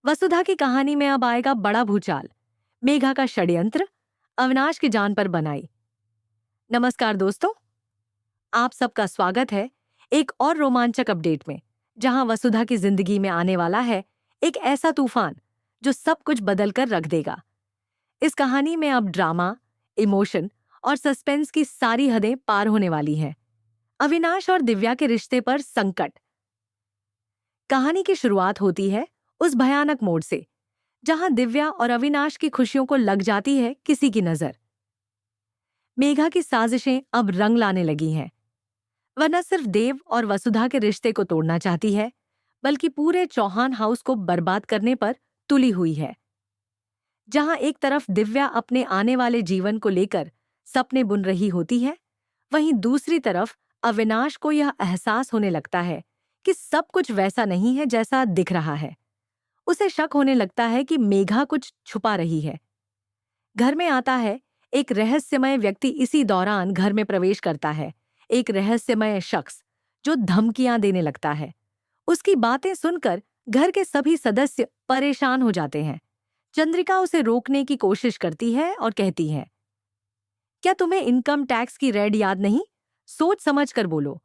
वसुधा की कहानी में अब आएगा बड़ा भूचाल। मेघा का षड्यंत्र अविनाश की जान पर बनाई। नमस्कार दोस्तों, आप सबका स्वागत है एक और रोमांचक अपडेट में, जहां वसुधा की जिंदगी में आने वाला है एक ऐसा तूफान जो सब कुछ बदल कर रख देगा। इस कहानी में अब ड्रामा, इमोशन और सस्पेंस की सारी हदें पार होने वाली हैं। अविनाश और दिव्या के रिश्ते पर संकट। कहानी की शुरुआत होती है उस भयानक मोड़ से जहां दिव्या और अविनाश की खुशियों को लग जाती है किसी की नजर। मेघा की साजिशें अब रंग लाने लगी हैं। वह न सिर्फ देव और वसुधा के रिश्ते को तोड़ना चाहती है, बल्कि पूरे चौहान हाउस को बर्बाद करने पर तुली हुई है। जहां एक तरफ दिव्या अपने आने वाले जीवन को लेकर सपने बुन रही होती है, वहीं दूसरी तरफ अविनाश को यह एहसास होने लगता है कि सब कुछ वैसा नहीं है जैसा दिख रहा है। उसे शक होने लगता है कि मेघा कुछ छुपा रही है। घर में आता है एक रहस्यमय व्यक्ति। इसी दौरान घर में प्रवेश करता है एक रहस्यमय शख्स जो धमकियां देने लगता है। उसकी बातें सुनकर घर के सभी सदस्य परेशान हो जाते हैं। चंद्रिका उसे रोकने की कोशिश करती है और कहती है, क्या तुम्हें इनकम टैक्स की रेड याद नहीं? सोच समझ कर बोलो।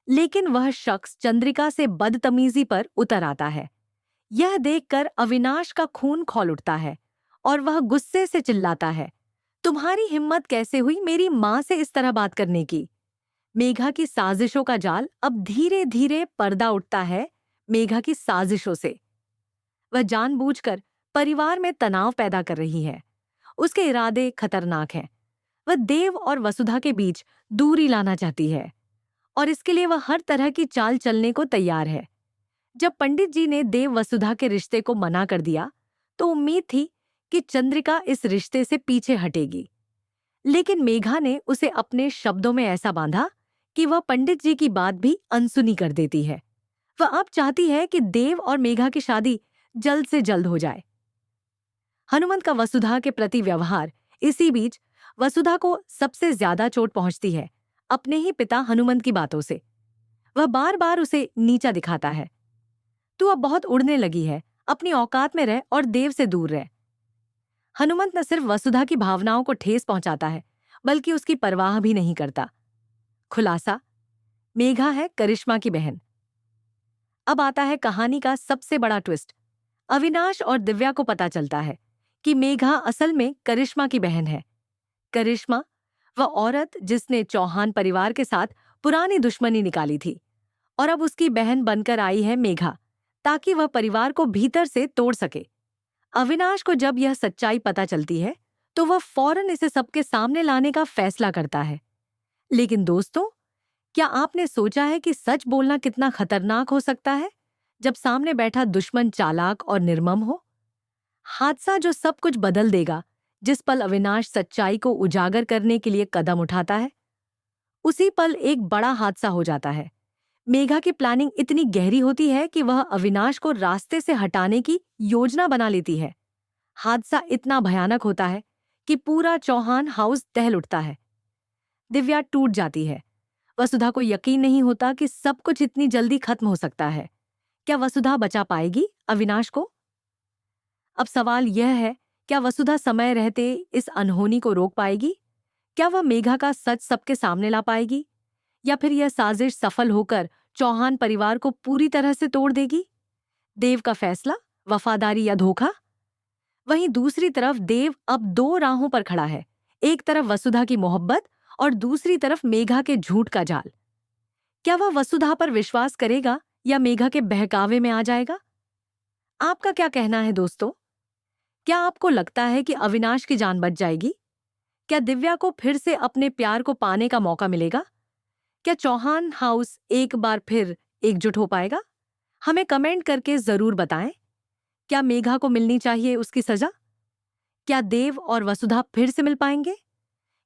लेकिन वह शख्स चंद्रिका से बदतमीजी पर उतर आता है। यह देखकर अविनाश का खून खौल उठता है और वह गुस्से से चिल्लाता है, तुम्हारी हिम्मत कैसे हुई मेरी मां से इस तरह बात करने की? मेघा की साजिशों का जाल अब धीरे धीरे पर्दा उठता है। मेघा की साजिशों से वह जानबूझकर परिवार में तनाव पैदा कर रही है। उसके इरादे खतरनाक हैं। वह देव और वसुधा के बीच दूरी लाना चाहती है और इसके लिए वह हर तरह की चाल चलने को तैयार है। जब पंडित जी ने देव वसुधा के रिश्ते को मना कर दिया, तो उम्मीद थी कि चंद्रिका इस रिश्ते से पीछे हटेगी। लेकिन मेघा ने उसे अपने शब्दों में ऐसा बांधा कि वह पंडित जी की बात भी अनसुनी कर देती है। वह अब चाहती है कि देव और मेघा की शादी जल्द से जल्द हो जाए। हनुमंत का वसुधा के प्रति व्यवहार। इसी बीच वसुधा को सबसे ज्यादा चोट पहुंचती है अपने ही पिता हनुमंत की बातों से। वह बार बार उसे नीचा दिखाता है। तू अब बहुत उड़ने लगी है, अपनी औकात में रह और देव से दूर रह। हनुमंत न सिर्फ वसुधा की भावनाओं को ठेस पहुंचाता है, बल्कि उसकी परवाह भी नहीं करता। खुलासा, मेघा है करिश्मा की बहन। अब आता है कहानी का सबसे बड़ा ट्विस्ट। अविनाश और दिव्या को पता चलता है कि मेघा असल में करिश्मा की बहन है। करिश्मा, वह औरत जिसने चौहान परिवार के साथ पुरानी दुश्मनी निकाली थी, और अब उसकी बहन बनकर आई है मेघा, ताकि वह परिवार को भीतर से तोड़ सके। अविनाश को जब यह सच्चाई पता चलती है, तो वह फौरन इसे सबके सामने लाने का फैसला करता है। लेकिन दोस्तों, क्या आपने सोचा है कि सच बोलना कितना खतरनाक हो सकता है जब सामने बैठा दुश्मन चालाक और निर्मम हो? हादसा जो सब कुछ बदल देगा। जिस पल अविनाश सच्चाई को उजागर करने के लिए कदम उठाता है, उसी पल एक बड़ा हादसा हो जाता है। मेघा की प्लानिंग इतनी गहरी होती है कि वह अविनाश को रास्ते से हटाने की योजना बना लेती है। हादसा इतना भयानक होता है कि पूरा चौहान हाउस दहल उठता है। दिव्या टूट जाती है। वसुधा को यकीन नहीं होता कि सब कुछ इतनी जल्दी खत्म हो सकता है। क्या वसुधा बचा पाएगी अविनाश को? अब सवाल यह है, क्या वसुधा समय रहते इस अनहोनी को रोक पाएगी? क्या वह मेघा का सच सबके सामने ला पाएगी, या फिर यह साजिश सफल होकर चौहान परिवार को पूरी तरह से तोड़ देगी? देव का फैसला, वफादारी या धोखा? वहीं दूसरी तरफ देव अब दो राहों पर खड़ा है। एक तरफ वसुधा की मोहब्बत और दूसरी तरफ मेघा के झूठ का जाल। क्या वह वसुधा पर विश्वास करेगा या मेघा के बहकावे में आ जाएगा? आपका क्या कहना है दोस्तों? क्या आपको लगता है कि अविनाश की जान बच जाएगी? क्या दिव्या को फिर से अपने प्यार को पाने का मौका मिलेगा? क्या चौहान हाउस एक बार फिर एकजुट हो पाएगा? हमें कमेंट करके जरूर बताएं। क्या मेघा को मिलनी चाहिए उसकी सजा? क्या देव और वसुधा फिर से मिल पाएंगे?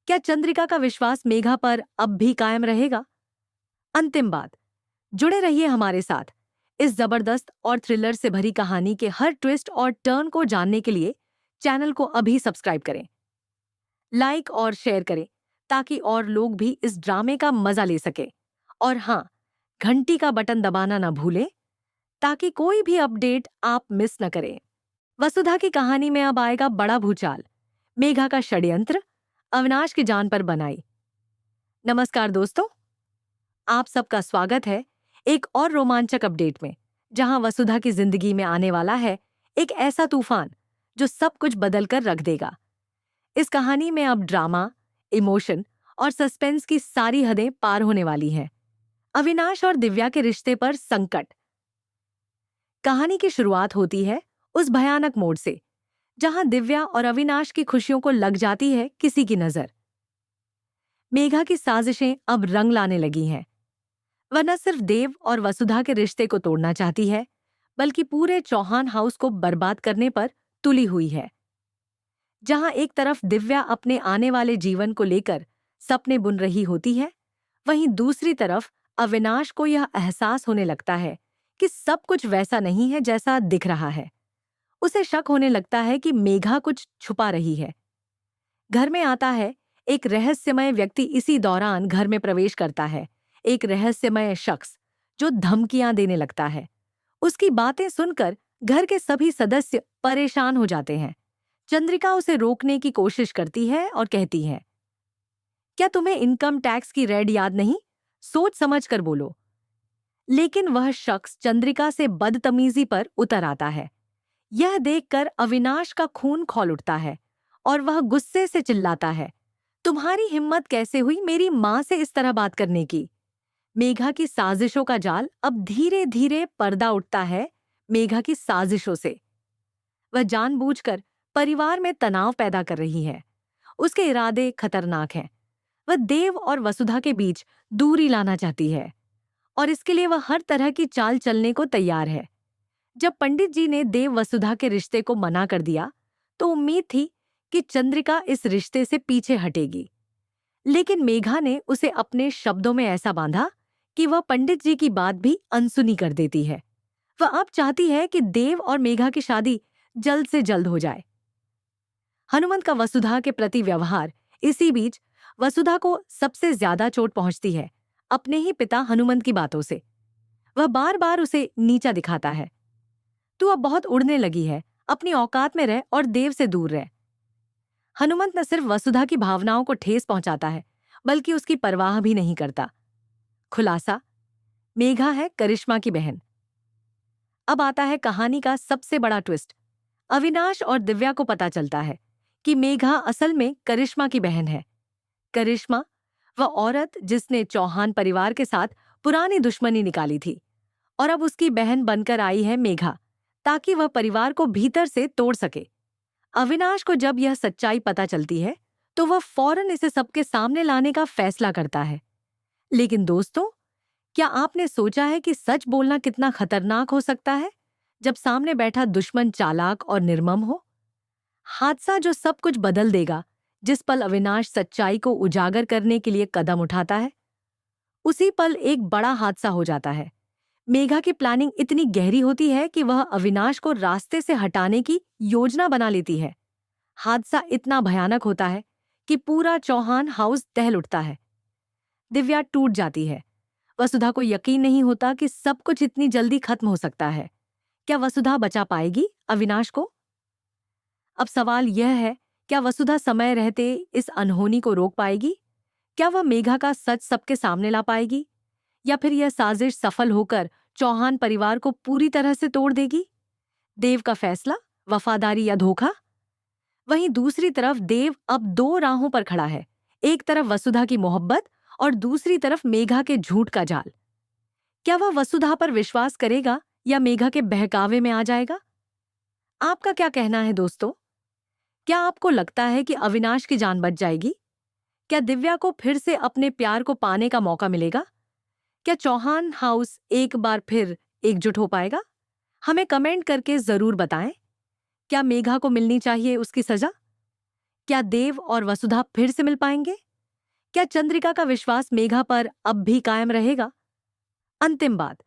क्या चंद्रिका का विश्वास मेघा पर अब भी कायम रहेगा? अंतिम बात, जुड़े रहिए हमारे साथ। इस जबरदस्त और थ्रिलर से भरी कहानी के हर ट्विस्ट और टर्न को जानने के लिए चैनल को अभी सब्सक्राइब करें, लाइक और शेयर करें, ताकि और लोग भी इस ड्रामे का मजा ले सके। और हाँ, घंटी का बटन दबाना ना भूलें, ताकि कोई भी अपडेट आप मिस न करें। वसुधा की कहानी में अब आएगा बड़ा भूचाल, मेघा का षड्यंत्र अविनाश की जान पर बनाई। नमस्कार दोस्तों, आप सबका स्वागत है एक और रोमांचक अपडेट में, जहां वसुधा की जिंदगी में आने वाला है एक ऐसा तूफान जो सब कुछ बदल कर रख देगा। इस कहानी में अब ड्रामा, इमोशन और सस्पेंस की सारी हदें पार होने वाली हैं। अविनाश और दिव्या के रिश्ते पर संकट। कहानी की शुरुआत होती है उस भयानक मोड़ से, जहां दिव्या और अविनाश की खुशियों को लग जाती है किसी की नजर। मेघा की साजिशें अब रंग लाने लगी हैं। वह न सिर्फ देव और वसुधा के रिश्ते को तोड़ना चाहती है, बल्कि पूरे चौहान हाउस को बर्बाद करने पर तुली हुई है। जहां एक तरफ दिव्या अपने आने वाले जीवन को लेकर सपने बुन रही होती है, वहीं दूसरी तरफ अविनाश को यह एहसास होने लगता है कि सब कुछ वैसा नहीं है जैसा दिख रहा है। उसे शक होने लगता है कि मेघा कुछ छुपा रही है। घर में आता है एक रहस्यमय व्यक्ति। इसी दौरान घर में प्रवेश करता है एक रहस्यमय शख्स जो धमकियां देने लगता है। उसकी बातें सुनकर घर के सभी सदस्य परेशान हो जाते हैं। चंद्रिका उसे रोकने की कोशिश करती है और कहती है, क्या तुम्हें इनकम टैक्स की रेड याद नहीं? सोच समझ कर बोलो। लेकिन वह शख्स चंद्रिका से बदतमीजी पर उतर आता है। यह देखकर अविनाश का खून खौल उठता है और वह गुस्से से चिल्लाता है, तुम्हारी हिम्मत कैसे हुई मेरी मां से इस तरह बात करने की? मेघा की साजिशों का जाल अब धीरे धीरे पर्दा उठता है। मेघा की साजिशों से वह जानबूझकर परिवार में तनाव पैदा कर रही है। उसके इरादे खतरनाक हैं। वह देव और वसुधा के बीच दूरी लाना चाहती है और इसके लिए वह हर तरह की चाल चलने को तैयार है। जब पंडित जी ने देव वसुधा के रिश्ते को मना कर दिया, तो उम्मीद थी कि चंद्रिका इस रिश्ते से पीछे हटेगी। लेकिन मेघा ने उसे अपने शब्दों में ऐसा बांधा कि वह पंडित जी की बात भी अनसुनी कर देती है। वह अब चाहती है कि देव और मेघा की शादी जल्द से जल्द हो जाए। हनुमंत का वसुधा के प्रति व्यवहार। इसी बीच वसुधा को सबसे ज्यादा चोट पहुंचती है अपने ही पिता हनुमंत की बातों से। वह बार बार उसे नीचा दिखाता है। तू अब बहुत उड़ने लगी है, अपनी औकात में रह और देव से दूर रह। हनुमंत न सिर्फ वसुधा की भावनाओं को ठेस पहुंचाता है, बल्कि उसकी परवाह भी नहीं करता। खुलासा, मेघा है करिश्मा की बहन। अब आता है कहानी का सबसे बड़ा ट्विस्ट। अविनाश और दिव्या को पता चलता है कि मेघा असल में करिश्मा की बहन है। करिश्मा, वह औरत जिसने चौहान परिवार के साथ पुरानी दुश्मनी निकाली थी, और अब उसकी बहन बनकर आई है मेघा, ताकि वह परिवार को भीतर से तोड़ सके। अविनाश को जब यह सच्चाई पता चलती है, तो वह फौरन इसे सबके सामने लाने का फैसला करता है। लेकिन दोस्तों, क्या आपने सोचा है कि सच बोलना कितना खतरनाक हो सकता है जब सामने बैठा दुश्मन चालाक और निर्मम हो? हादसा जो सब कुछ बदल देगा। जिस पल अविनाश सच्चाई को उजागर करने के लिए कदम उठाता है, उसी पल एक बड़ा हादसा हो जाता है। मेघा की प्लानिंग इतनी गहरी होती है कि वह अविनाश को रास्ते से हटाने की योजना बना लेती है। हादसा इतना भयानक होता है कि पूरा चौहान हाउस दहल उठता है। दिव्या टूट जाती है। वसुधा को यकीन नहीं होता कि सब कुछ इतनी जल्दी खत्म हो सकता है। क्या वसुधा बचा पाएगी अविनाश को? अब सवाल यह है, क्या वसुधा समय रहते इस अनहोनी को रोक पाएगी? क्या वह मेघा का सच सबके सामने ला पाएगी, या फिर यह साजिश सफल होकर चौहान परिवार को पूरी तरह से तोड़ देगी? देव का फैसला, वफादारी या धोखा? वहीं दूसरी तरफ देव अब दो राहों पर खड़ा है। एक तरफ वसुधा की मोहब्बत और दूसरी तरफ मेघा के झूठ का जाल। क्या वह वसुधा पर विश्वास करेगा या मेघा के बहकावे में आ जाएगा? आपका क्या कहना है दोस्तों? क्या आपको लगता है कि अविनाश की जान बच जाएगी? क्या दिव्या को फिर से अपने प्यार को पाने का मौका मिलेगा? क्या चौहान हाउस एक बार फिर एकजुट हो पाएगा? हमें कमेंट करके जरूर बताएं। क्या मेघा को मिलनी चाहिए उसकी सजा? क्या देव और वसुधा फिर से मिल पाएंगे? क्या चंद्रिका का विश्वास मेघा पर अब भी कायम रहेगा? अंतिम बात,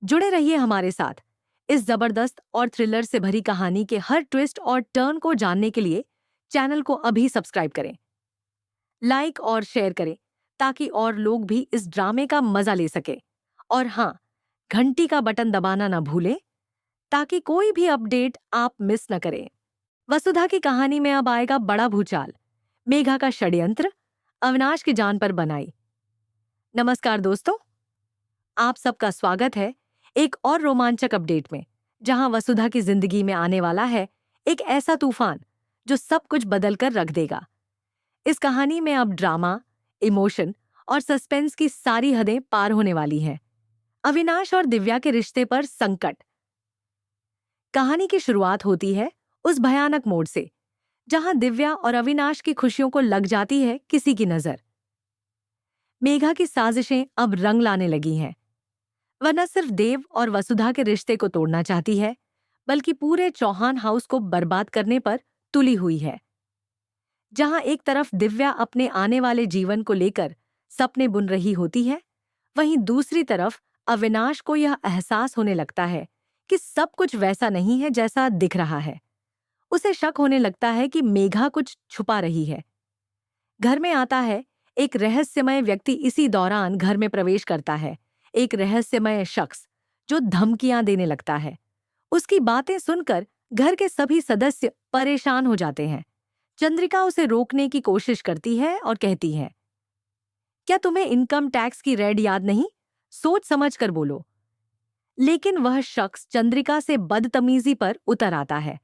जुड़े रहिए हमारे साथ। इस जबरदस्त और थ्रिलर से भरी कहानी के हर ट्विस्ट और टर्न को जानने के लिए चैनल को अभी सब्सक्राइब करें, लाइक और शेयर करें, ताकि और लोग भी इस ड्रामे का मजा ले सके। और हाँ, घंटी का बटन दबाना ना भूलें ताकि कोई भी अपडेट आप मिस न करें। वसुधा की कहानी में अब आएगा बड़ा भूचाल, मेघा का षड्यंत्र अविनाश की जान पर बनाई। नमस्कार दोस्तों, आप सबका स्वागत है एक और रोमांचक अपडेट में, जहां वसुधा की जिंदगी में आने वाला है एक ऐसा तूफान जो सब कुछ बदल कर रख देगा। इस कहानी में अब ड्रामा, इमोशन और सस्पेंस की सारी हदें पार होने वाली हैं। अविनाश और दिव्या के रिश्ते पर संकट। कहानी की शुरुआत होती है उस भयानक मोड़ से जहां दिव्या और अविनाश की खुशियों को लग जाती है किसी की नजर। मेघा की साजिशें अब रंग लाने लगी हैं। वह न सिर्फ देव और वसुधा के रिश्ते को तोड़ना चाहती है, बल्कि पूरे चौहान हाउस को बर्बाद करने पर तुली हुई है। जहां एक तरफ दिव्या अपने आने वाले जीवन को लेकर सपने बुन रही होती है, वहीं दूसरी तरफ अविनाश को यह एहसास होने लगता है कि सब कुछ वैसा नहीं है जैसा दिख रहा है। उसे शक होने लगता है कि मेघा कुछ छुपा रही है। घर में आता है एक रहस्यमय व्यक्ति। इसी दौरान घर में प्रवेश करता है एक रहस्यमय शख्स जो धमकियां देने लगता है। उसकी बातें सुनकर घर के सभी सदस्य परेशान हो जाते हैं। चंद्रिका उसे रोकने की कोशिश करती है और कहती है, क्या तुम्हें इनकम टैक्स की रेड याद नहीं? सोच समझ कर बोलो। लेकिन वह शख्स चंद्रिका से बदतमीजी पर उतर आता है।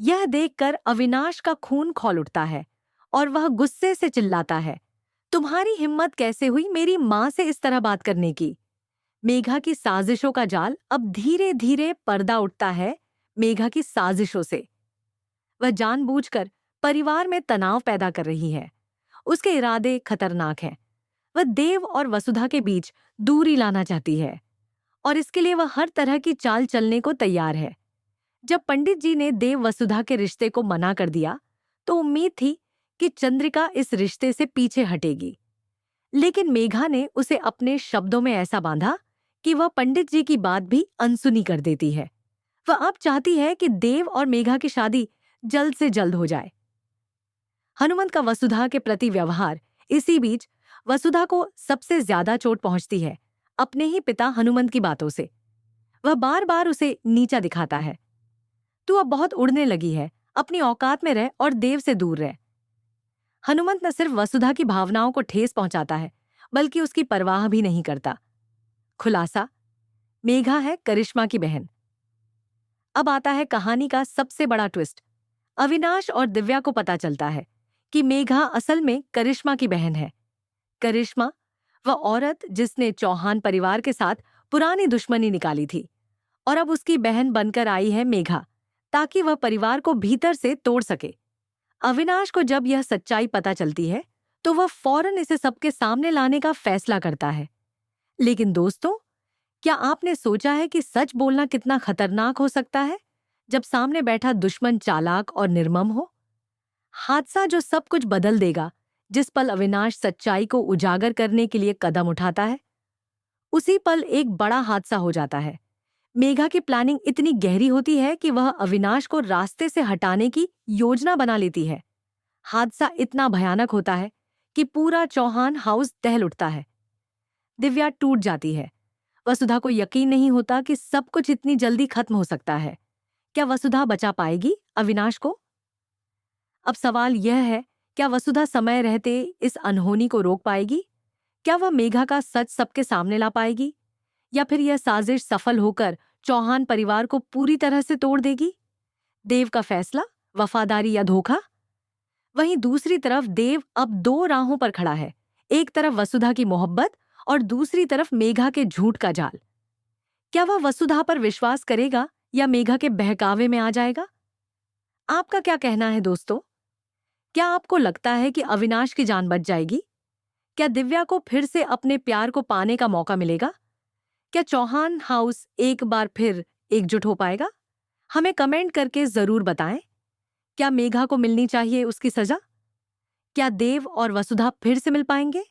यह देखकर अविनाश का खून खौल उठता है और वह गुस्से से चिल्लाता है, तुम्हारी हिम्मत कैसे हुई मेरी मां से इस तरह बात करने की? मेघा की साजिशों का जाल अब धीरे धीरे पर्दा उठता है। मेघा की साजिशों से वह जानबूझकर परिवार में तनाव पैदा कर रही है। उसके इरादे खतरनाक हैं। वह देव और वसुधा के बीच दूरी लाना चाहती है और इसके लिए वह हर तरह की चाल चलने को तैयार है। जब पंडित जी ने देव वसुधा के रिश्ते को मना कर दिया तो उम्मीद थी कि चंद्रिका इस रिश्ते से पीछे हटेगी। लेकिन मेघा ने उसे अपने शब्दों में ऐसा बांधा कि वह पंडित जी की बात भी अनसुनी कर देती है। वह अब चाहती है कि देव और मेघा की शादी जल्द से जल्द हो जाए। हनुमंत का वसुधा के प्रति व्यवहार। इसी बीच वसुधा को सबसे ज्यादा चोट पहुंचती है अपने ही पिता हनुमंत की बातों से। वह बार बार उसे नीचा दिखाता है। तू अब बहुत उड़ने लगी है, अपनी औकात में रह और देव से दूर रह। हनुमंत न सिर्फ वसुधा की भावनाओं को ठेस पहुंचाता है, बल्कि उसकी परवाह भी नहीं करता। खुलासा, मेघा है करिश्मा की बहन। अब आता है कहानी का सबसे बड़ा ट्विस्ट। अविनाश और दिव्या को पता चलता है कि मेघा असल में करिश्मा की बहन है। करिश्मा, वह औरत जिसने चौहान परिवार के साथ पुरानी दुश्मनी निकाली थी, और अब उसकी बहन बनकर आई है मेघा, ताकि वह परिवार को भीतर से तोड़ सके। अविनाश को जब यह सच्चाई पता चलती है तो वह फौरन इसे सबके सामने लाने का फैसला करता है। लेकिन दोस्तों, क्या आपने सोचा है कि सच बोलना कितना खतरनाक हो सकता है जब सामने बैठा दुश्मन चालाक और निर्मम हो? हादसा जो सब कुछ बदल देगा। जिस पल अविनाश सच्चाई को उजागर करने के लिए कदम उठाता है, उसी पल एक बड़ा हादसा हो जाता है। मेघा की प्लानिंग इतनी गहरी होती है कि वह अविनाश को रास्ते से हटाने की योजना बना लेती है। हादसा इतना भयानक होता है कि पूरा चौहान हाउस दहल उठता है। दिव्या टूट जाती है। वसुधा को यकीन नहीं होता कि सब कुछ इतनी जल्दी खत्म हो सकता है। क्या वसुधा बचा पाएगी अविनाश को? अब सवाल यह है, क्या वसुधा समय रहते इस अनहोनी को रोक पाएगी? क्या वह मेघा का सच सबके सामने ला पाएगी, या फिर यह साजिश सफल होकर चौहान परिवार को पूरी तरह से तोड़ देगी? देव का फैसला, वफादारी या धोखा? वहीं दूसरी तरफ देव अब दो राहों पर खड़ा है। एक तरफ वसुधा की मोहब्बत और दूसरी तरफ मेघा के झूठ का जाल। क्या वह वसुधा पर विश्वास करेगा या मेघा के बहकावे में आ जाएगा? आपका क्या कहना है दोस्तों? क्या आपको लगता है कि अविनाश की जान बच जाएगी? क्या दिव्या को फिर से अपने प्यार को पाने का मौका मिलेगा? क्या चौहान हाउस एक बार फिर एकजुट हो पाएगा? हमें कमेंट करके जरूर बताएं। क्या मेघा को मिलनी चाहिए उसकी सजा? क्या देव और वसुधा फिर से मिल पाएंगे?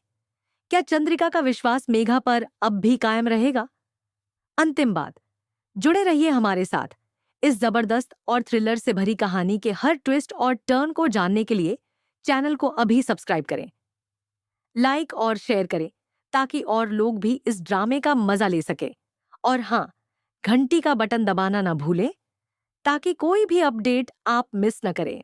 क्या चंद्रिका का विश्वास मेघा पर अब भी कायम रहेगा? अंतिम बात, जुड़े रहिए हमारे साथ। इस जबरदस्त और थ्रिलर से भरी कहानी के हर ट्विस्ट और टर्न को जानने के लिए चैनल को अभी सब्सक्राइब करें, लाइक और शेयर करें, ताकि और लोग भी इस ड्रामे का मजा ले सके। और हाँ, घंटी का बटन दबाना ना भूलें ताकि कोई भी अपडेट आप मिस न करें।